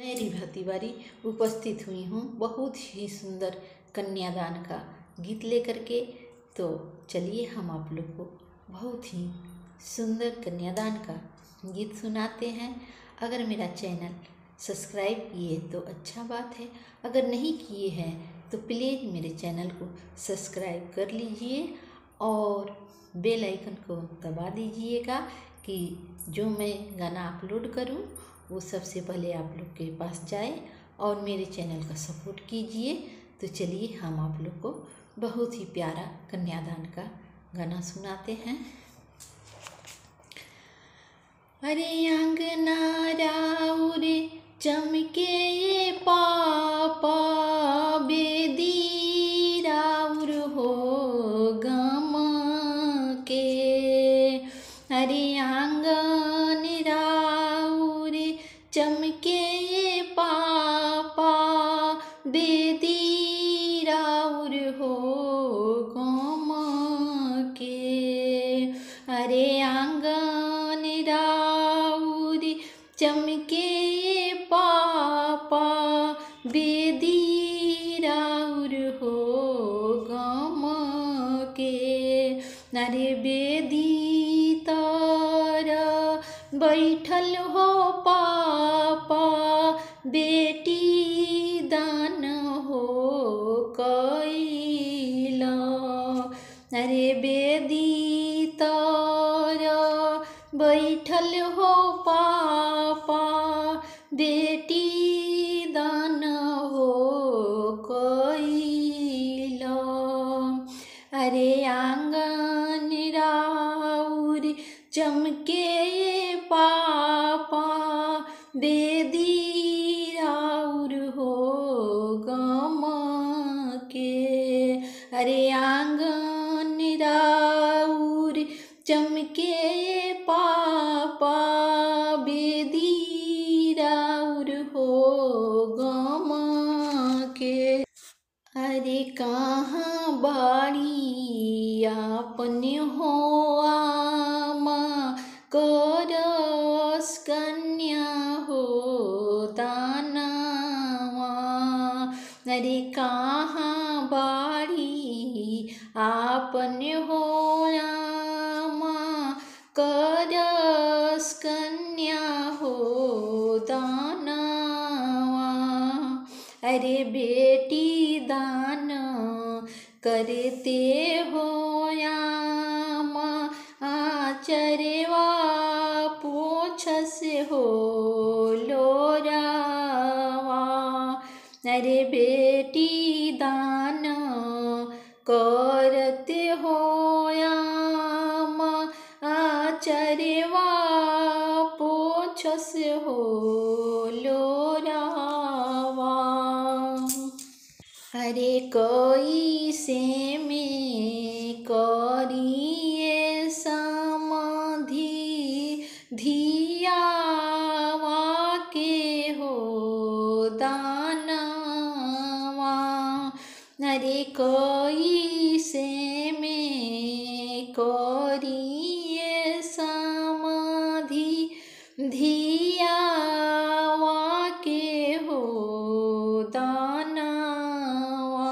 मैं रिभा तिवारी उपस्थित हुई हूँ बहुत ही सुंदर कन्यादान का गीत लेकर के। तो चलिए हम आप लोग को बहुत ही सुंदर कन्यादान का गीत सुनाते हैं। अगर मेरा चैनल सब्सक्राइब किए तो अच्छा बात है, अगर नहीं किए हैं तो प्लीज़ मेरे चैनल को सब्सक्राइब कर लीजिए और बेल आइकन को दबा दीजिएगा कि जो मैं गाना अपलोड करूं वो सबसे पहले आप लोग के पास जाए और मेरे चैनल का सपोर्ट कीजिए। तो चलिए हम आप लोग को बहुत ही प्यारा कन्यादान का गाना सुनाते हैं। अरे अंगना राउर चमके ये पापा, बेदी राउर हो गम के। अरे आंगन राउर चमके ये पापा, बेदी राउर हो गम के। अरे आंगन राउर चमके ये पापा, बेदी राउर हो गम के। अरे बेदी तर बैठल हो पापा, बेटी दान हो कैला। अरे बेदी तर बैठल हो पापा, बेटी दान हो कैला। अरे आंगन राउर चमके ये पापा, बेदी राउर हो गम के। अरे आंगन राउर चमके ये पापा, बेदी राउर हो गम के। अरे कहाँ बाड़ी आपने हो आमा, करस कन्या हो दानवा। अरे कहाँ बाड़ी आपने हो आमा, करस कन्या हो दानवा। अरे बेटी दान करते हो आमा, आचरवा पोछस हो लोरावा। अरे बेटी दान करते हो आमा, आचरवा पोछस हो लोरावा। अरे कोई से में करिए समाधि, धियावा के हो दानवा। अरे कोई से में करिए समाधि, धियावा के हो दानवा।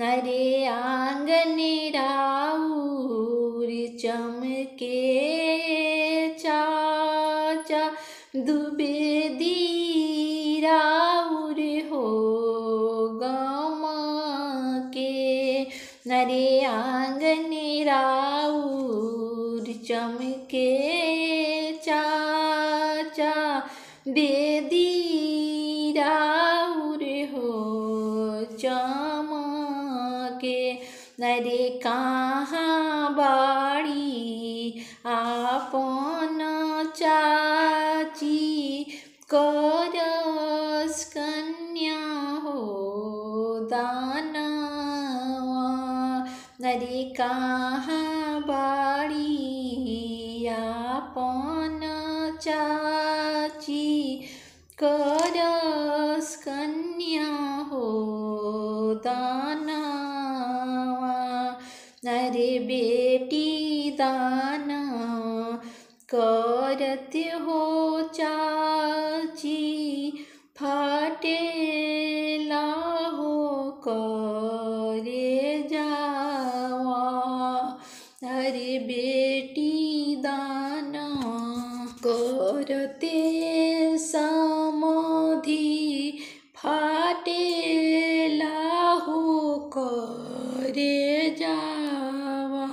अरे आंगन राउर चमके चाचा, दुबेदी राउर हो गम के। अरे आंगन राउर चमके चाचा, बेदी राउर हो चमके। अरे कहाँ बाड़ी आपन चाची, करस कन्या हो दानवा। अरे कहाँ बाड़ी आपन चाची, करस कन्या हो दानवा। अरे बेटी दान करते हो चाची, फाटेला हो करे जावा। अरे बेटी दाना करते समाधि फाटेला हो करे जावा।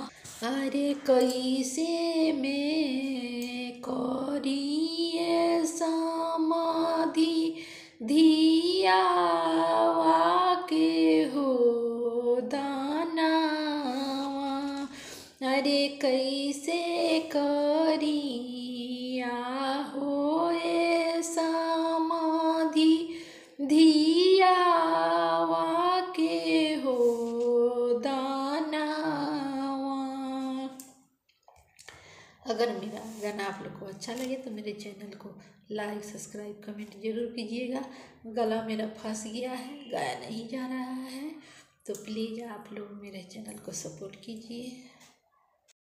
अरे कैसे में करिए समाधि धियावा के हो दानावा। अरे कैसे करिया होए समाधि धियावा के हो दानावा। अगर मेरा गाना आप लोग को अच्छा लगे तो मेरे चैनल को लाइक सब्सक्राइब कमेंट जरूर कीजिएगा। गला मेरा फंस गया है, गाया नहीं जा रहा है, तो प्लीज़ आप लोग मेरे चैनल को सपोर्ट कीजिए।